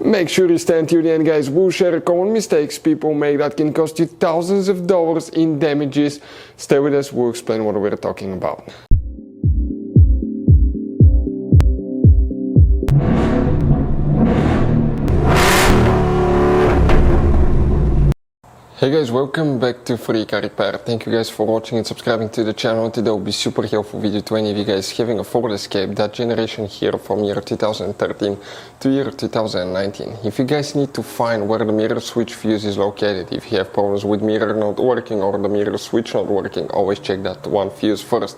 Make sure you stay until the end, guys. We'll share common mistakes people make that can cost you thousands of dollars in damages. Stay with us, we'll explain what we're talking about. Hey guys, welcome back to Free Car Repair. Thank you guys for watching and subscribing to the channel. Today will be super helpful video to any of you guys having a Ford Escape, that generation here from year 2013 to year 2019. If you guys need to find where the mirror switch fuse is located, if you have problems with mirror not working or the mirror switch not working, always check that one fuse first.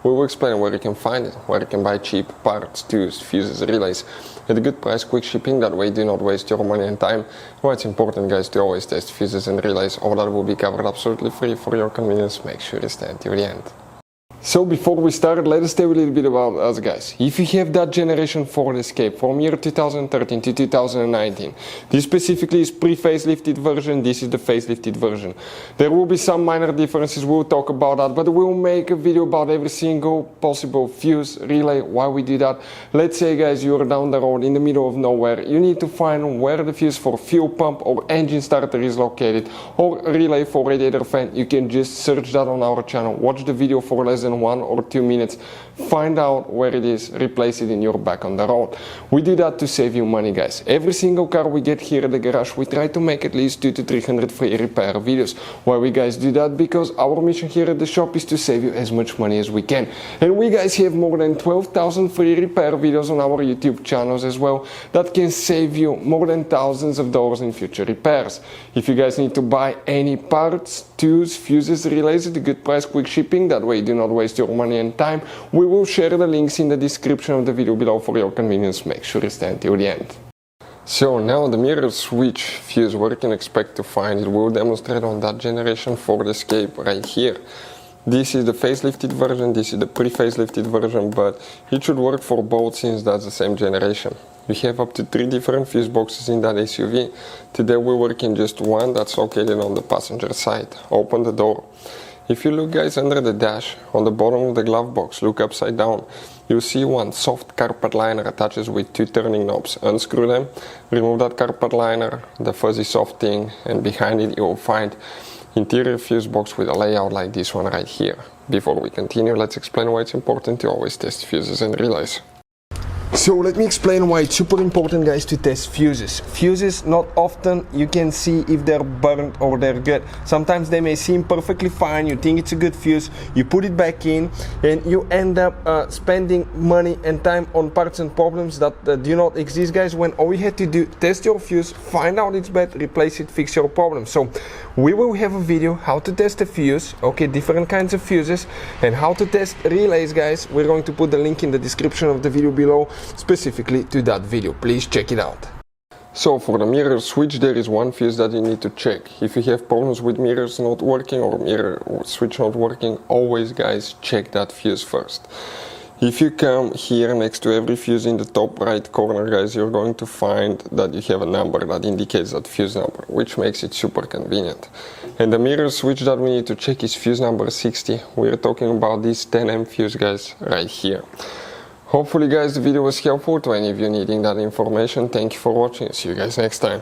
We will explain where you can find it, where you can buy cheap parts, tools, fuses, relays at a good price, quick shipping, that way do not waste your money and time. Why it's important, guys, to always test fuses and relays. All that will be covered absolutely free for your convenience. Make sure you stay until the end. So before we start, let us tell you a little bit about us, guys. If you have that generation Ford Escape from year 2013 to 2019, this specifically is pre-facelifted version, this is the facelifted version. There will be some minor differences, we'll talk about that, but we'll make a video about every single possible fuse, relay, why we do that. Let's say, guys, you're down the road in the middle of nowhere, you need to find where the fuse for fuel pump or engine starter is located, or relay for radiator fan. You can just search that on our channel, watch the video for less than 1 or 2 minutes, find out where it is, replace it in your back on the road. We do that to save you money, guys. Every single car we get here at the garage, we try to make at least 200 to 300 free repair videos. Why we guys do that? Because our mission here at the shop is to save you as much money as we can. And we guys have more than 12,000 free repair videos on our YouTube channels as well that can save you more than thousands of dollars in future repairs. If you guys need to buy any parts, tools, fuses, relays at a good price, quick shipping, that way you do not waste your money and time, we will share the links in the description of the video below for your convenience. Make sure you stay until the end. So now the mirror switch fuse, where you can expect to find it, we'll demonstrate on that generation Ford Escape right here. This is the facelifted version, this is the pre-facelifted version, but it should work for both since that's the same generation. We have up to 3 different fuse boxes in that SUV. Today we work in just one that's located on the passenger side. Open the door. If you look, guys, under the dash, on the bottom of the glove box, look upside down, you'll see one soft carpet liner attaches with 2 turning knobs. Unscrew them, remove that carpet liner, the fuzzy soft thing, and behind it you will find interior fuse box with a layout like this one right here. Before we continue, let's explain why it's important to always test fuses and relays. So let me explain why it's super important, guys, to test fuses. Fuses, not often you can see if they're burnt or they're good. Sometimes they may seem perfectly fine, you think it's a good fuse, you put it back in, and you end up spending money and time on parts and problems that do not exist, guys, when all you had to do, test your fuse, find out it's bad, replace it, fix your problem. So we will have a video how to test a fuse, okay, different kinds of fuses, and how to test relays, guys. We're going to put the link in the description of the video below, specifically to that video. Please check it out. So for the mirror switch, there is one fuse that you need to check. If you have problems with mirrors not working or mirror switch not working, always, guys, check that fuse first. If you come here next to every fuse in the top right corner, guys, you're going to find that you have a number that indicates that fuse number, which makes it super convenient. And the mirror switch that we need to check is fuse number 60. We're talking about this 10M fuse, guys, right here. Hopefully, guys, the video was helpful to any of you needing that information. Thank you for watching. See you guys next time.